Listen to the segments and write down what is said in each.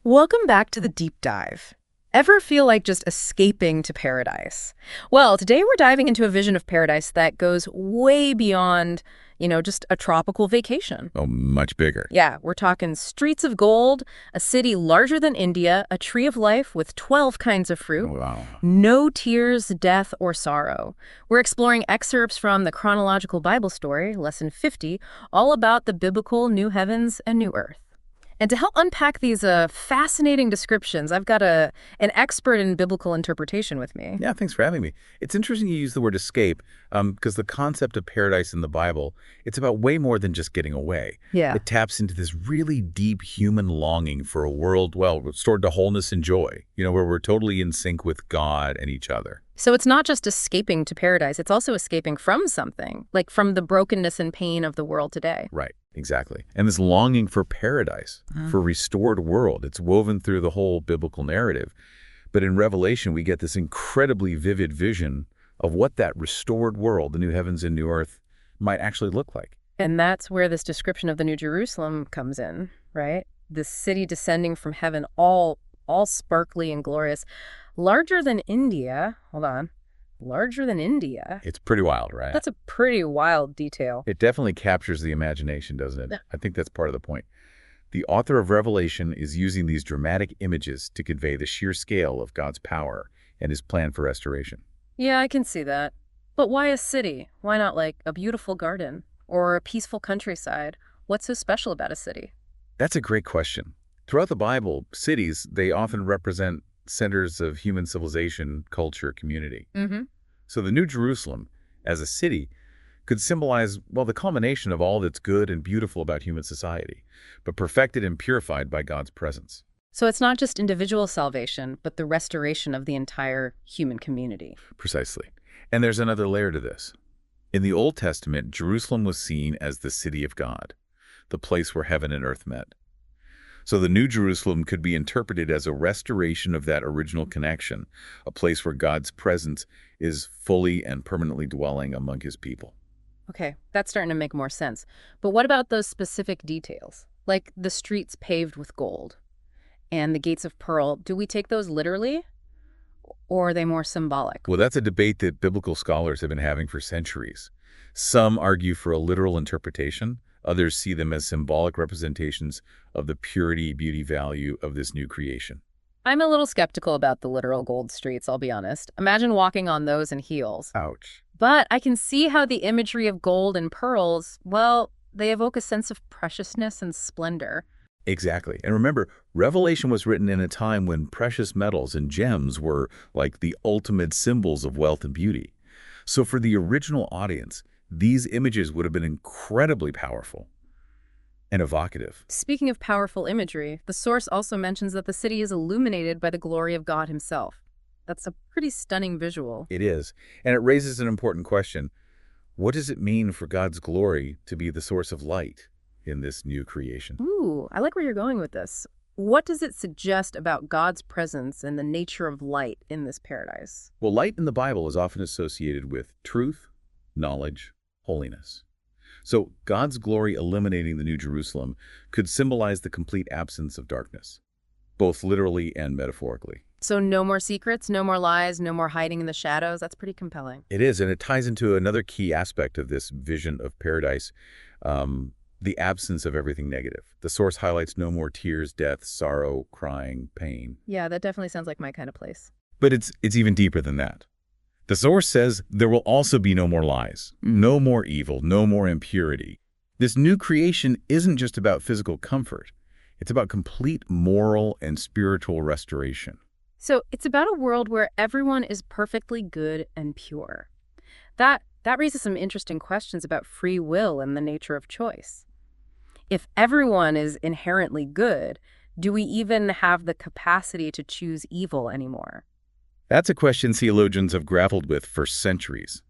Welcome back to the deep dive. Ever feel like just escaping to paradise? Well, today we're diving into a vision of paradise that goes way beyond, just a tropical vacation. Oh, much bigger. Yeah, we're talking streets of gold, a city larger than India, a tree of life with 12 kinds of fruit, Wow. no tears, death, or sorrow. We're exploring excerpts from the chronological Bible story, Lesson 50, all about the biblical new heavens and new earth. And to help unpack these fascinating descriptions, I've got an expert in biblical interpretation with me. Yeah, thanks for having me. It's interesting you use the word escape because the concept of paradise in the Bible, it's about way more than just getting away. Yeah. It taps into this really deep human longing for a world, well, restored to wholeness and joy, where we're totally in sync with God and each other. So it's not just escaping to paradise, it's also escaping from something, like from the brokenness and pain of the world today. Right, exactly. And this longing for paradise, for a restored world, it's woven through the whole biblical narrative. But in Revelation, we get this incredibly vivid vision of what that restored world, the new heavens and new earth, might actually look like. And that's where this description of the New Jerusalem comes in, right? The city descending from heaven, all sparkly and glorious. Larger than India. Hold on. Larger than India. It's pretty wild, right? That's a pretty wild detail. It definitely captures the imagination, doesn't it? I think that's part of the point. The author of Revelation is using these dramatic images to convey the sheer scale of God's power and his plan for restoration. Yeah, I can see that. But why a city? Why not like a beautiful garden or a peaceful countryside? What's so special about a city? That's a great question. Throughout the Bible, cities, they often represent centers of human civilization, culture, community. Mm-hmm. So the New Jerusalem, as a city, could symbolize, well, the culmination of all that's good and beautiful about human society, but perfected and purified by God's presence. So it's not just individual salvation, but the restoration of the entire human community. Precisely. And there's another layer to this. In the Old Testament, Jerusalem was seen as the city of God, the place where heaven and earth met. So the New Jerusalem could be interpreted as a restoration of that original connection, a place where God's presence is fully and permanently dwelling among his people. Okay, that's starting to make more sense. But what about those specific details? Like the streets paved with gold and the gates of pearl. Do we take those literally? Or are they more symbolic? Well, that's a debate that biblical scholars have been having for centuries. Some argue for a literal interpretation. Others see them as symbolic representations of the purity, beauty, value of this new creation. I'm a little skeptical about the literal gold streets, I'll be honest. Imagine walking on those in heels. Ouch. But I can see how the imagery of gold and pearls, well, they evoke a sense of preciousness and splendor. Exactly. And remember, Revelation was written in a time when precious metals and gems were like the ultimate symbols of wealth and beauty. So for the original audience, these images would have been incredibly powerful and evocative. Speaking of powerful imagery, the source also mentions that the city is illuminated by the glory of God himself. That's a pretty stunning visual. It is. And it raises an important question. What does it mean for God's glory to be the source of light in this new creation? Ooh, I like where you're going with this. What does it suggest about God's presence and the nature of light in this paradise? Well, light in the Bible is often associated with truth, knowledge, holiness. So God's glory illuminating the New Jerusalem could symbolize the complete absence of darkness, both literally and metaphorically. So no more secrets, no more lies, no more hiding in the shadows. That's pretty compelling. It is, and it ties into another key aspect of this vision of paradise, the absence of everything negative. The source highlights no more tears, death, sorrow, crying, pain. Yeah, that definitely sounds like my kind of place. But it's even deeper than that. The source says there will also be no more lies, no more evil, no more impurity. This new creation isn't just about physical comfort. It's about complete moral and spiritual restoration. So it's about a world where everyone is perfectly good and pure. That raises some interesting questions about free will and the nature of choice. If everyone is inherently good, do we even have the capacity to choose evil anymore? That's a question theologians have grappled with for centuries.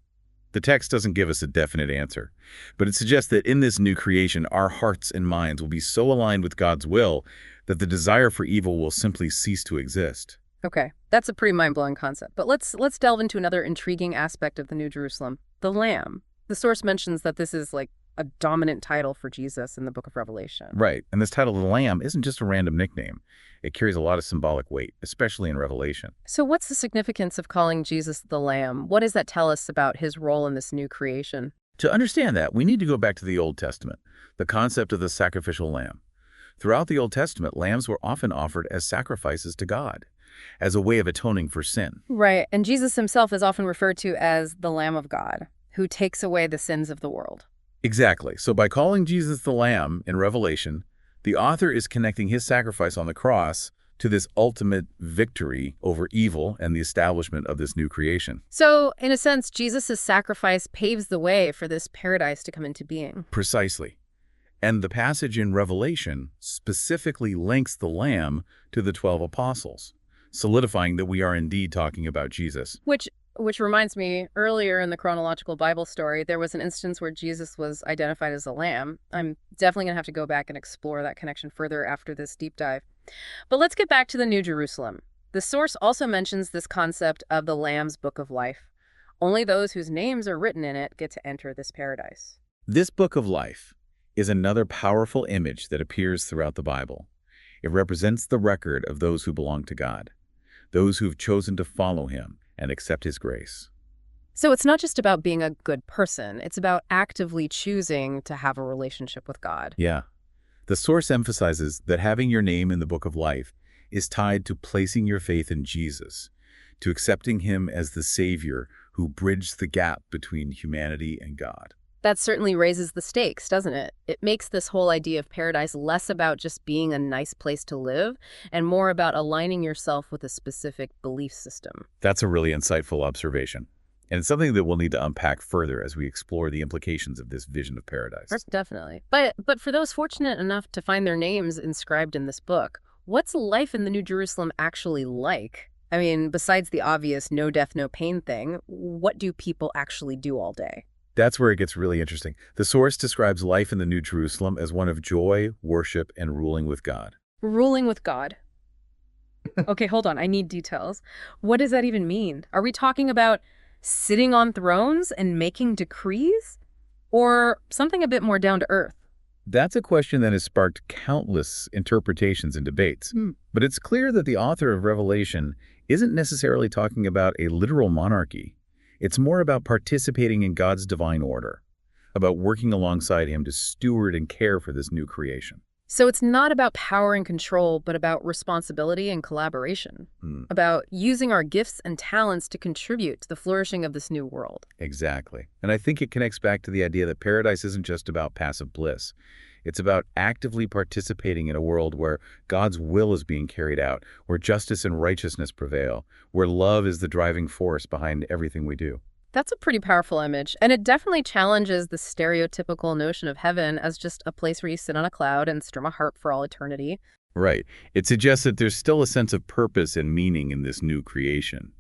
The text doesn't give us a definite answer, but it suggests that in this new creation, our hearts and minds will be so aligned with God's will that the desire for evil will simply cease to exist. Okay, that's a pretty mind-blowing concept. But let's delve into another intriguing aspect of the New Jerusalem, the Lamb. The source mentions that this is like a dominant title for Jesus in the book of Revelation. Right. And this title, the Lamb, isn't just a random nickname. It carries a lot of symbolic weight, especially in Revelation. So what's the significance of calling Jesus the Lamb? What does that tell us about his role in this new creation? To understand that, we need to go back to the Old Testament, the concept of the sacrificial lamb. Throughout the Old Testament, lambs were often offered as sacrifices to God, as a way of atoning for sin. Right, and Jesus himself is often referred to as the Lamb of God, who takes away the sins of the world. Exactly. So by calling Jesus the Lamb in Revelation, the author is connecting his sacrifice on the cross to this ultimate victory over evil and the establishment of this new creation. So, in a sense, Jesus' sacrifice paves the way for this paradise to come into being. Precisely. And the passage in Revelation specifically links the Lamb to the 12 apostles, solidifying that we are indeed talking about Jesus. Which reminds me, earlier in the chronological Bible story, there was an instance where Jesus was identified as a lamb. I'm definitely going to have to go back and explore that connection further after this deep dive. But let's get back to the New Jerusalem. The source also mentions this concept of the Lamb's Book of Life. Only those whose names are written in it get to enter this paradise. This book of life is another powerful image that appears throughout the Bible. It represents the record of those who belong to God, those who've chosen to follow him and accept his grace. So it's not just about being a good person. It's about actively choosing to have a relationship with God. Yeah. The source emphasizes that having your name in the book of life is tied to placing your faith in Jesus, to accepting him as the Savior who bridged the gap between humanity and God. That certainly raises the stakes, doesn't it? It makes this whole idea of paradise less about just being a nice place to live and more about aligning yourself with a specific belief system. That's a really insightful observation. And it's something that we'll need to unpack further as we explore the implications of this vision of paradise. Definitely. But for those fortunate enough to find their names inscribed in this book, what's life in the New Jerusalem actually like? I mean, besides the obvious no death, no pain thing, what do people actually do all day? That's where it gets really interesting. The source describes life in the New Jerusalem as one of joy, worship, and ruling with God. Ruling with God. Okay, hold on. I need details. What does that even mean? Are we talking about sitting on thrones and making decrees? Or something a bit more down to earth? That's a question that has sparked countless interpretations and debates. But it's clear that the author of Revelation isn't necessarily talking about a literal monarchy. It's more about participating in God's divine order, about working alongside him to steward and care for this new creation. So it's not about power and control, but about responsibility and collaboration, about using our gifts and talents to contribute to the flourishing of this new world. Exactly. And I think it connects back to the idea that paradise isn't just about passive bliss. It's about actively participating in a world where God's will is being carried out, where justice and righteousness prevail, where love is the driving force behind everything we do. That's a pretty powerful image, and it definitely challenges the stereotypical notion of heaven as just a place where you sit on a cloud and strum a harp for all eternity. Right. It suggests that there's still a sense of purpose and meaning in this new creation,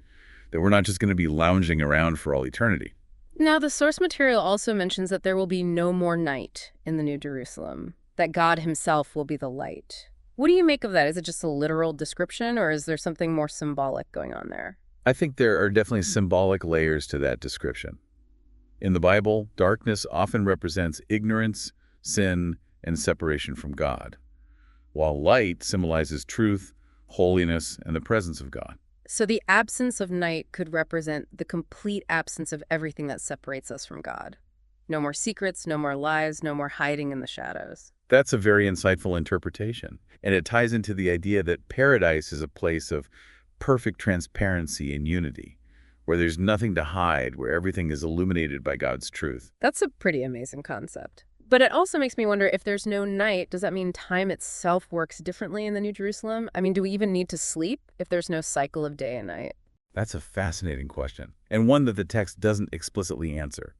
that we're not just going to be lounging around for all eternity. Now, the source material also mentions that there will be no more night in the New Jerusalem, that God himself will be the light. What do you make of that? Is it just a literal description, or is there something more symbolic going on there? I think there are definitely symbolic layers to that description. In the Bible, darkness often represents ignorance, sin, and separation from God, while light symbolizes truth, holiness, and the presence of God. So the absence of night could represent the complete absence of everything that separates us from God. No more secrets, no more lies, no more hiding in the shadows. That's a very insightful interpretation, and it ties into the idea that paradise is a place of perfect transparency and unity, where there's nothing to hide, where everything is illuminated by God's truth. That's a pretty amazing concept. But it also makes me wonder, if there's no night, does that mean time itself works differently in the New Jerusalem? I mean, do we even need to sleep if there's no cycle of day and night? That's a fascinating question, and one that the text doesn't explicitly answer.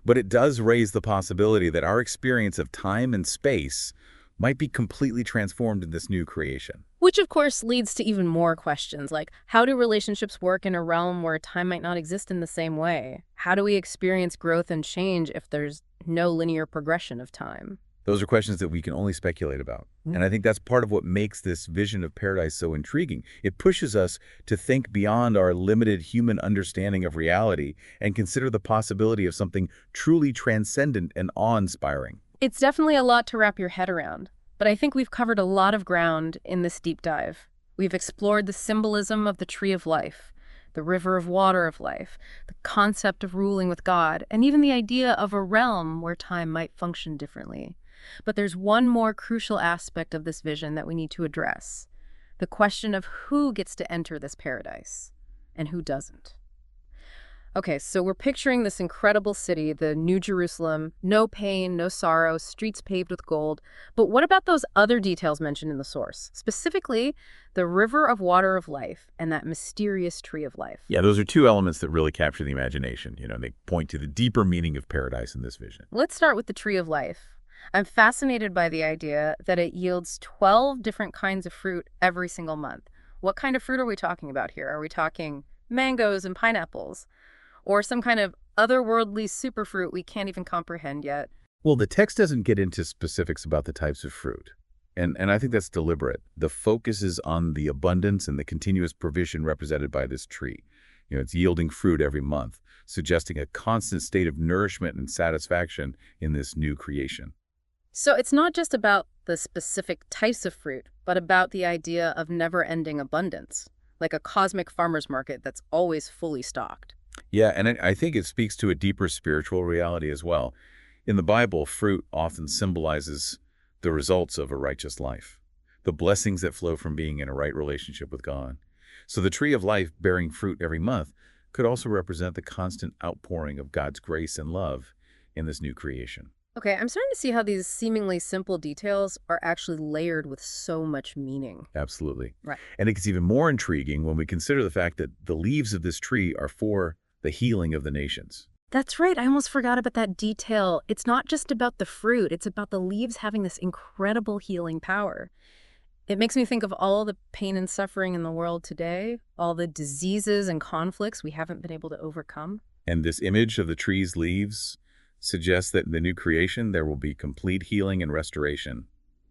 But it does raise the possibility that our experience of time and space might be completely transformed in this new creation. Which, of course, leads to even more questions, like how do relationships work in a realm where time might not exist in the same way? How do we experience growth and change if there's no linear progression of time? Those are questions that we can only speculate about. And I think that's part of what makes this vision of paradise so intriguing. It pushes us to think beyond our limited human understanding of reality and consider the possibility of something truly transcendent and awe-inspiring. It's definitely a lot to wrap your head around, but I think we've covered a lot of ground in this deep dive. We've explored the symbolism of the tree of life, the river of water of life, the concept of ruling with God, and even the idea of a realm where time might function differently. But there's one more crucial aspect of this vision that we need to address: the question of who gets to enter this paradise and who doesn't. Okay, so we're picturing this incredible city, the New Jerusalem, no pain, no sorrow, streets paved with gold. But what about those other details mentioned in the source? Specifically, the river of water of life and that mysterious tree of life. Yeah, those are two elements that really capture the imagination. They point to the deeper meaning of paradise in this vision. Let's start with the tree of life. I'm fascinated by the idea that it yields 12 different kinds of fruit every single month. What kind of fruit are we talking about here? Are we talking mangoes and pineapples, or some kind of otherworldly superfruit we can't even comprehend yet? Well, the text doesn't get into specifics about the types of fruit. And I think that's deliberate. The focus is on the abundance and the continuous provision represented by this tree. It's yielding fruit every month, suggesting a constant state of nourishment and satisfaction in this new creation. So it's not just about the specific types of fruit, but about the idea of never-ending abundance, like a cosmic farmer's market that's always fully stocked. Yeah, and I think it speaks to a deeper spiritual reality as well. In the Bible, fruit often symbolizes the results of a righteous life, the blessings that flow from being in a right relationship with God. So the tree of life bearing fruit every month could also represent the constant outpouring of God's grace and love in this new creation. Okay, I'm starting to see how these seemingly simple details are actually layered with so much meaning. Absolutely. Right. And it gets even more intriguing when we consider the fact that the leaves of this tree are for the healing of the nations. That's right. I almost forgot about that detail. It's not just about the fruit. It's about the leaves having this incredible healing power. It makes me think of all the pain and suffering in the world today, all the diseases and conflicts we haven't been able to overcome. And this image of the tree's leaves suggests that in the new creation there will be complete healing and restoration,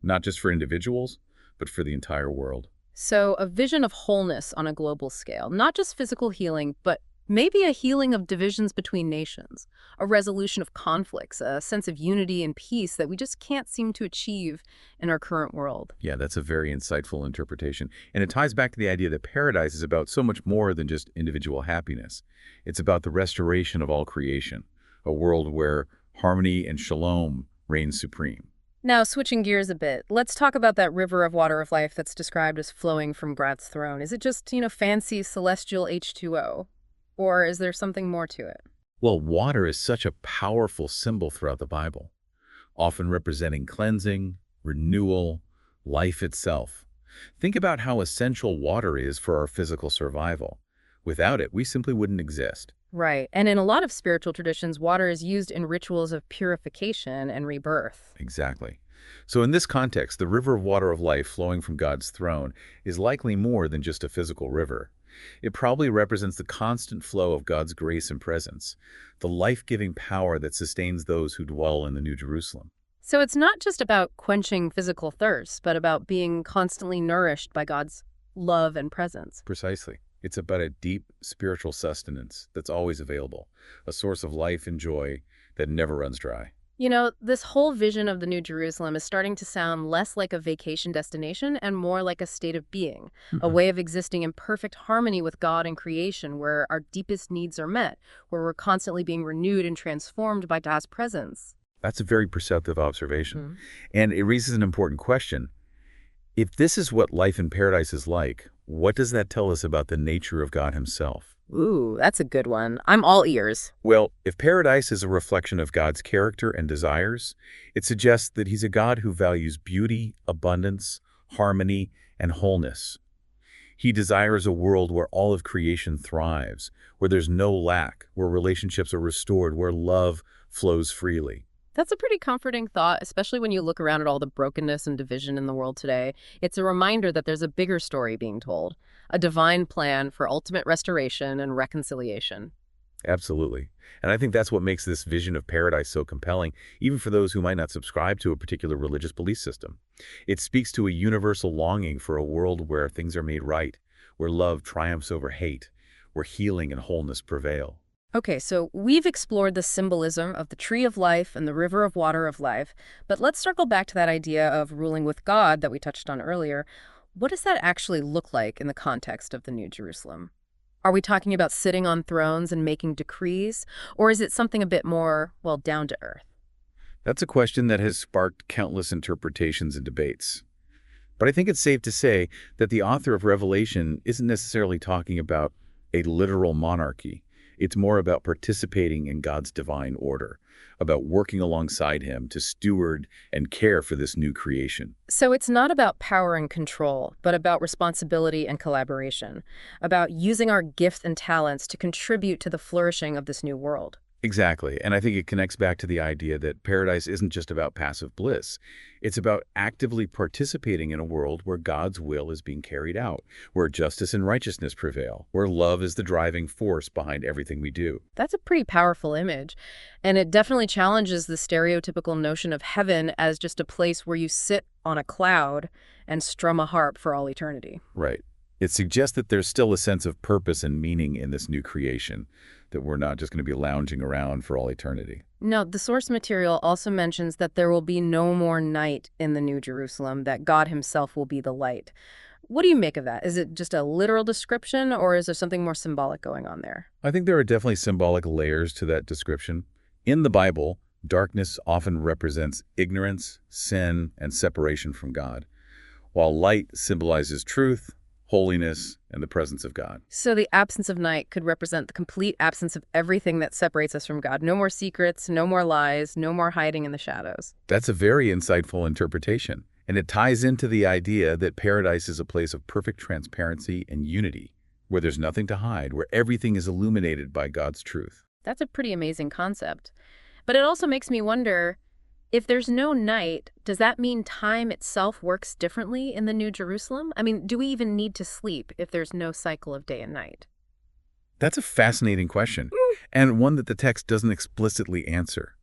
not just for individuals, but for the entire world. So a vision of wholeness on a global scale, not just physical healing, but maybe a healing of divisions between nations, a resolution of conflicts, a sense of unity and peace that we just can't seem to achieve in our current world. Yeah, that's a very insightful interpretation. And it ties back to the idea that paradise is about so much more than just individual happiness. It's about the restoration of all creation, a world where harmony and shalom reign supreme. Now, switching gears a bit, let's talk about that river of water of life that's described as flowing from God's throne. Is it just, fancy celestial H2O? Or is there something more to it? Well, water is such a powerful symbol throughout the Bible, often representing cleansing, renewal, life itself. Think about how essential water is for our physical survival. Without it, we simply wouldn't exist. Right. And in a lot of spiritual traditions, water is used in rituals of purification and rebirth. Exactly. So in this context, the river of water of life flowing from God's throne is likely more than just a physical river. It probably represents the constant flow of God's grace and presence, the life-giving power that sustains those who dwell in the New Jerusalem. So it's not just about quenching physical thirst, but about being constantly nourished by God's love and presence. Precisely. It's about a deep spiritual sustenance that's always available, a source of life and joy that never runs dry. This whole vision of the New Jerusalem is starting to sound less like a vacation destination and more like a state of being, a way of existing in perfect harmony with God and creation, where our deepest needs are met, where we're constantly being renewed and transformed by God's presence. That's a very perceptive observation. And it raises an important question. If this is what life in paradise is like, what does that tell us about the nature of God himself? Ooh, that's a good one. I'm all ears. Well, if paradise is a reflection of God's character and desires, it suggests that he's a God who values beauty, abundance, harmony, and wholeness. He desires a world where all of creation thrives, where there's no lack, where relationships are restored, where love flows freely. That's a pretty comforting thought, especially when you look around at all the brokenness and division in the world today. It's a reminder that there's a bigger story being told, a divine plan for ultimate restoration and reconciliation. Absolutely. And I think that's what makes this vision of paradise so compelling, even for those who might not subscribe to a particular religious belief system. It speaks to a universal longing for a world where things are made right, where love triumphs over hate, where healing and wholeness prevail. Okay, so we've explored the symbolism of the tree of life and the river of water of life, but let's circle back to that idea of ruling with God that we touched on earlier. What does that actually look like in the context of the New Jerusalem? Are we talking about sitting on thrones and making decrees, or is it something a bit more, well, down to earth? That's a question that has sparked countless interpretations and debates. But I think it's safe to say that the author of Revelation isn't necessarily talking about a literal monarchy. It's more about participating in God's divine order, about working alongside him to steward and care for this new creation. So it's not about power and control, but about responsibility and collaboration, about using our gifts and talents to contribute to the flourishing of this new world. Exactly. And I think it connects back to the idea that paradise isn't just about passive bliss. It's about actively participating in a world where God's will is being carried out, where justice and righteousness prevail, where love is the driving force behind everything we do. That's a pretty powerful image, and it definitely challenges the stereotypical notion of heaven as just a place where you sit on a cloud and strum a harp for all eternity. Right. It suggests that there's still a sense of purpose and meaning in this new creation, that we're not just going to be lounging around for all eternity. Now, the source material also mentions that there will be no more night in the New Jerusalem, that God himself will be the light. What do you make of that? Is it just a literal description, or is there something more symbolic going on there? I think there are definitely symbolic layers to that description. In the Bible, darkness often represents ignorance, sin, and separation from God, while light symbolizes truth, holiness, and the presence of God. So the absence of night could represent the complete absence of everything that separates us from God. No more secrets, no more lies, no more hiding in the shadows. That's a very insightful interpretation, and it ties into the idea that paradise is a place of perfect transparency and unity, where there's nothing to hide, where everything is illuminated by God's truth. That's a pretty amazing concept. But it also makes me wonder, if there's no night, does that mean time itself works differently in the New Jerusalem? I mean, do we even need to sleep if there's no cycle of day and night? That's a fascinating question, and one that the text doesn't explicitly answer.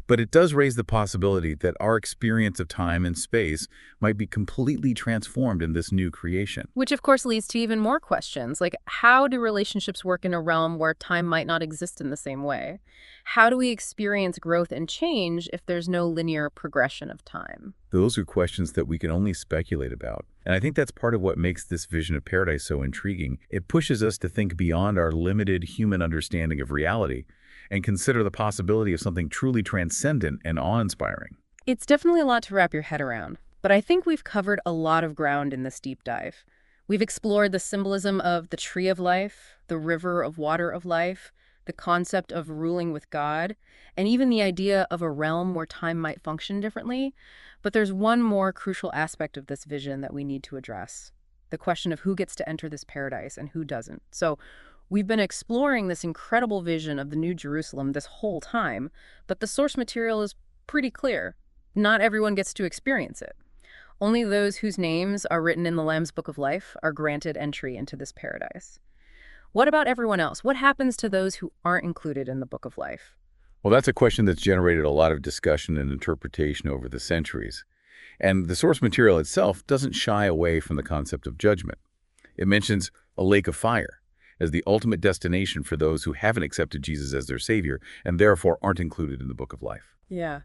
But it does raise the possibility that our experience of time and space might be completely transformed in this new creation. Which, of course, leads to even more questions, like how do relationships work in a realm where time might not exist in the same way? How do we experience growth and change if there's no linear progression of time? Those are questions that we can only speculate about. And I think that's part of what makes this vision of paradise so intriguing. It pushes us to think beyond our limited human understanding of reality and consider the possibility of something truly transcendent and awe-inspiring. It's definitely a lot to wrap your head around, but I think we've covered a lot of ground in this deep dive. We've explored the symbolism of the tree of life, the river of water of life, the concept of ruling with God, and even the idea of a realm where time might function differently. But there's one more crucial aspect of this vision that we need to address: the question of who gets to enter this paradise and who doesn't. So we've been exploring this incredible vision of the New Jerusalem this whole time, but the source material is pretty clear. Not everyone gets to experience it. Only those whose names are written in the Lamb's Book of Life are granted entry into this paradise. What about everyone else? What happens to those who aren't included in the Book of Life? Well, that's a question that's generated a lot of discussion and interpretation over the centuries. And the source material itself doesn't shy away from the concept of judgment. It mentions a lake of fire as the ultimate destination for those who haven't accepted Jesus as their Savior and therefore aren't included in the Book of Life. Yeah,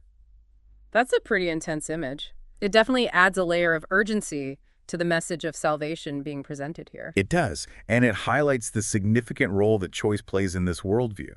that's a pretty intense image. It definitely adds a layer of urgency to the message of salvation being presented here. It does, and it highlights the significant role that choice plays in this worldview.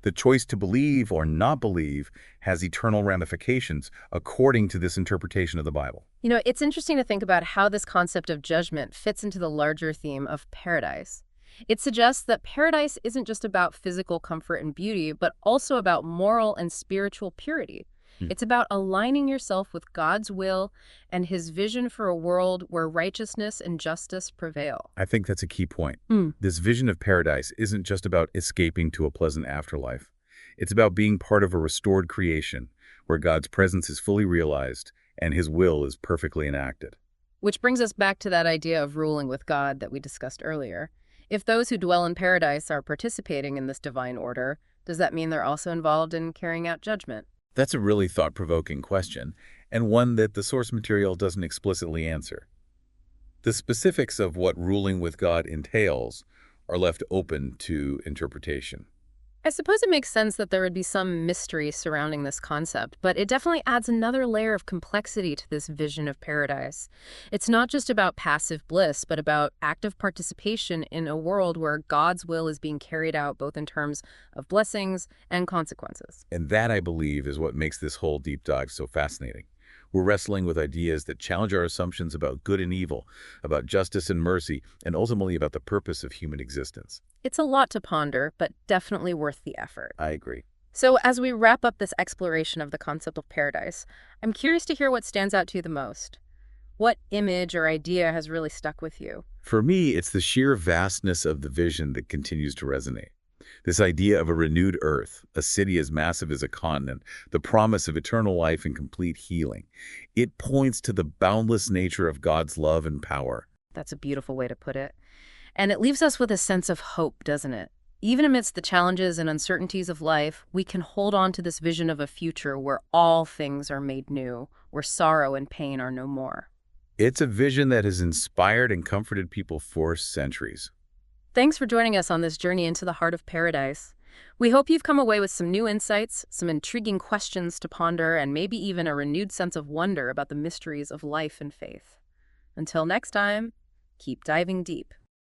The choice to believe or not believe has eternal ramifications according to this interpretation of the Bible. You know, it's interesting to think about how this concept of judgment fits into the larger theme of paradise. It suggests that paradise isn't just about physical comfort and beauty, but also about moral and spiritual purity. It's about aligning yourself with God's will and his vision for a world where righteousness and justice prevail. I think that's a key point. This vision of paradise isn't just about escaping to a pleasant afterlife. It's about being part of a restored creation where God's presence is fully realized and his will is perfectly enacted. Which brings us back to that idea of ruling with God that we discussed earlier. If those who dwell in paradise are participating in this divine order, does that mean they're also involved in carrying out judgment? That's a really thought-provoking question, and one that the source material doesn't explicitly answer. The specifics of what ruling with God entails are left open to interpretation. I suppose it makes sense that there would be some mystery surrounding this concept, but it definitely adds another layer of complexity to this vision of paradise. It's not just about passive bliss, but about active participation in a world where God's will is being carried out both in terms of blessings and consequences. And that, I believe, is what makes this whole deep dive so fascinating. We're wrestling with ideas that challenge our assumptions about good and evil, about justice and mercy, and ultimately about the purpose of human existence. It's a lot to ponder, but definitely worth the effort. I agree. So, as we wrap up this exploration of the concept of paradise, I'm curious to hear what stands out to you the most. What image or idea has really stuck with you? For me, it's the sheer vastness of the vision that continues to resonate. This idea of a renewed earth, a city as massive as a continent, the promise of eternal life and complete healing. It points to the boundless nature of God's love and power. That's a beautiful way to put it. And it leaves us with a sense of hope, doesn't it? Even amidst the challenges and uncertainties of life, we can hold on to this vision of a future where all things are made new, where sorrow and pain are no more. It's a vision that has inspired and comforted people for centuries. Thanks for joining us on this journey into the heart of paradise. We hope you've come away with some new insights, some intriguing questions to ponder, and maybe even a renewed sense of wonder about the mysteries of life and faith. Until next time, keep diving deep.